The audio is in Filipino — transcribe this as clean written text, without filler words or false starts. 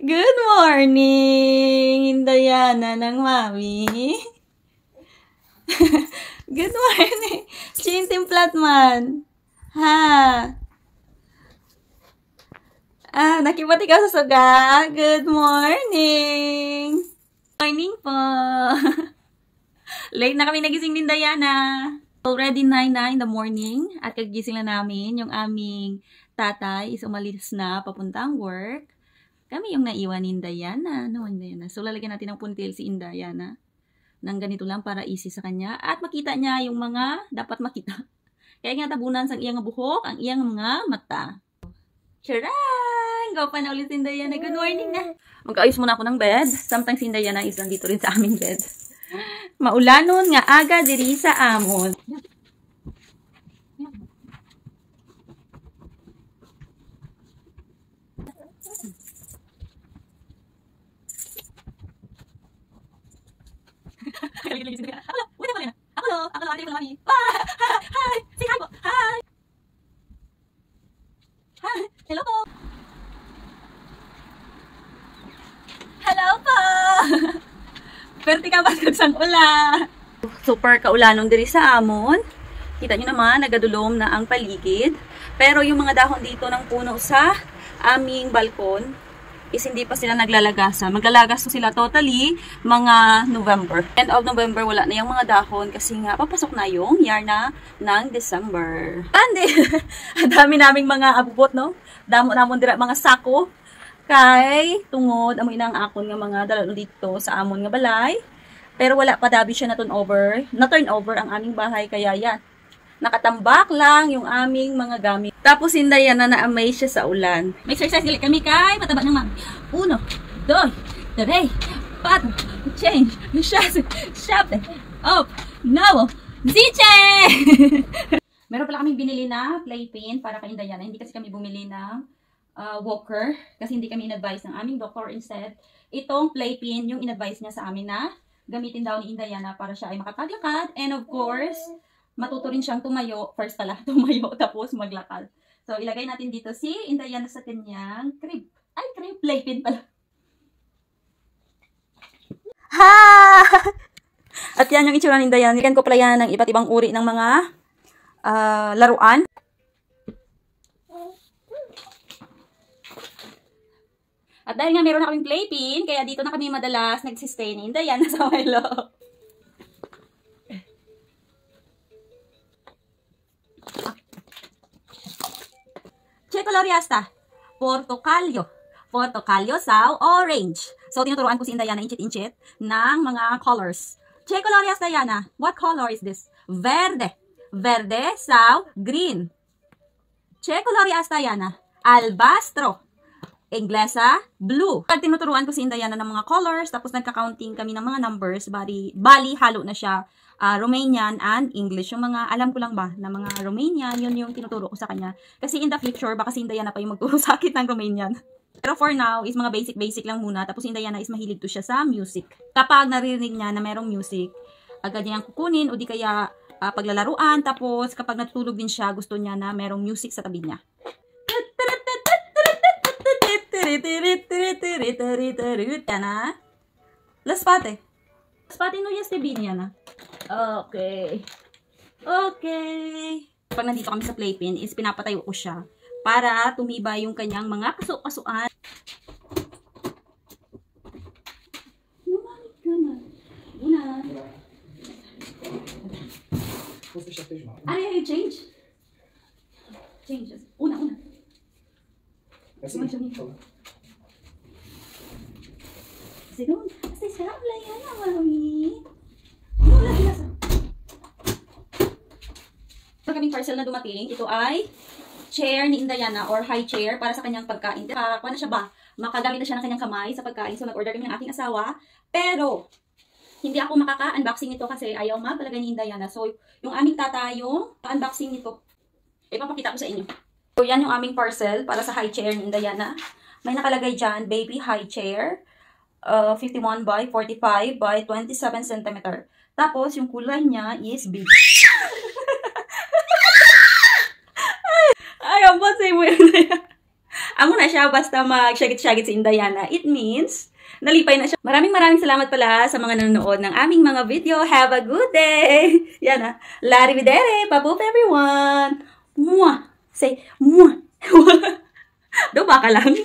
Good morning, Diana ng Mami. Good morning, Chintim Platman. Ha? Nakipati ka sa suga. Good morning. Morning po. Late na kami nagising din, Diana. Already 9 in the morning at kagising na namin. Yung aming tatay is umalis na papuntang work. Kami yung naiwan ni Diana. Diana. So, lalagyan natin ng puntil si Diana. Nang ganito lang para easy sa kanya. At makita niya yung mga dapat makita. Kaya nga tabunan sa iyang buhok, ang iyang mga mata. Charan! Go pa na ulit si Diana. Good morning na. Mag-ayos muna ako ng bed. Sometimes si Diana is nandito rin sa aming bed. Maulanon nga aga diri sa amon. Hello po. Hello po. Perti ka ba sang ula? Super kaulanong diri sa amon. Kita nyo naman, nagadulom na ang paligid. Pero yung mga dahon dito ng puno sa aming balkon is hindi pa sila naglalagasan. Maglalagas sila totally mga November. End of November, wala na yung mga dahon kasi nga papasok na yung year na ng December. Ande! Dami naming mga abubot, no? Damo namon dira mga sako. Kay tungod, amoy na ang akon nga mga dalalo dito sa amon nga balay. Pero wala pa dabi siya na turn over ang aming bahay. Kaya yan, nakatambak lang yung aming mga gamit. Tapos hindi yan na-amaze siya sa ulan. May exercise gali kami kay mataba ng mami. 1, 2, 3, 4, change, shape, up, now, ziche! Meron pala kaming binili na playpen para kay Diana. Hindi kasi kami bumili ng walker kasi hindi kami in-advise ng aming doctor. Instead, itong playpen yung in-advise niya sa amin na gamitin daw ni Diana para siya ay makapaglakad. And of course, matuto rin siyang tumayo. First pala, tumayo tapos maglakad. So, ilagay natin dito si Diana sa kanyang crib. Ay, crib, playpen pala. Ha! At yan yung itsura ni Diana. Nilagyan ko pala yan ng iba't ibang uri ng mga laruan. At dahil nga meron na kaming playpen, kaya dito na kami madalas nagsistay ni Diana sa may loob. Checoloriasta, Portocalio sao orange. So, tinuturuan ko si Diana inchit-inchit ng mga colors. Checoloriasta, Diana, what color is this? Verde. Verde sao green. Checoloriasta, Diana, albastro. Inglesa, blue. Pag tinuturuan ko si Diana ng mga colors, tapos nagka-counting kami ng mga numbers, bali halo na siya. Romanian and English. Yung mga, alam ko lang ba, na mga Romanian, yun yung tinuturo ko sa kanya. Kasi in the future, baka si Diana pa yung magturo sa akin ng Romanian. Pero for now, is mga basic lang muna. Tapos si Diana is mahilig to siya sa music. Kapag naririnig niya na merong music, agad niyang kukunin o di kaya paglalaruan. Tapos kapag natutulog din siya, gusto niya na merong music sa tabi niya. Diana, las pate no este Diana. Okay. Pag nandito kami sa playpen, is pinapatayo ko siya para tumibay yung kanyang mga kaso-kasuan. Lumamig ka na. Una. Ay, change. Changes. Una. Según, se habla ya na, mami. Wala nasa. Ito kaming parcel na dumating. Ito ay chair ni Diana or high chair para sa kanyang pagkain. Kuha na siya ba? Makagamit na siya ng kanyang kamay sa pagkain. So, nag-order kami ng aking asawa. Pero, hindi ako makaka-unboxing nito kasi ayaw mapalagay ni Diana. So, yung aming tata, yung unboxing nito. Ipapakita ko sa inyo. So, yan yung aming parcel para sa high chair ni Diana. May nakalagay dyan, baby high chair. 51 by 45 by 27 cm. Tapos, yung kulay niya is big. Ay, ang mo yun. amo na siya basta mag-shagit-shagit si Indayana. It means, nalipay na siya. Maraming salamat pala sa mga nanonood ng aming mga video. Have a good day! Yan na. Larividere! Paboop everyone! Mwah! Say, mwah! Do ba ka lang?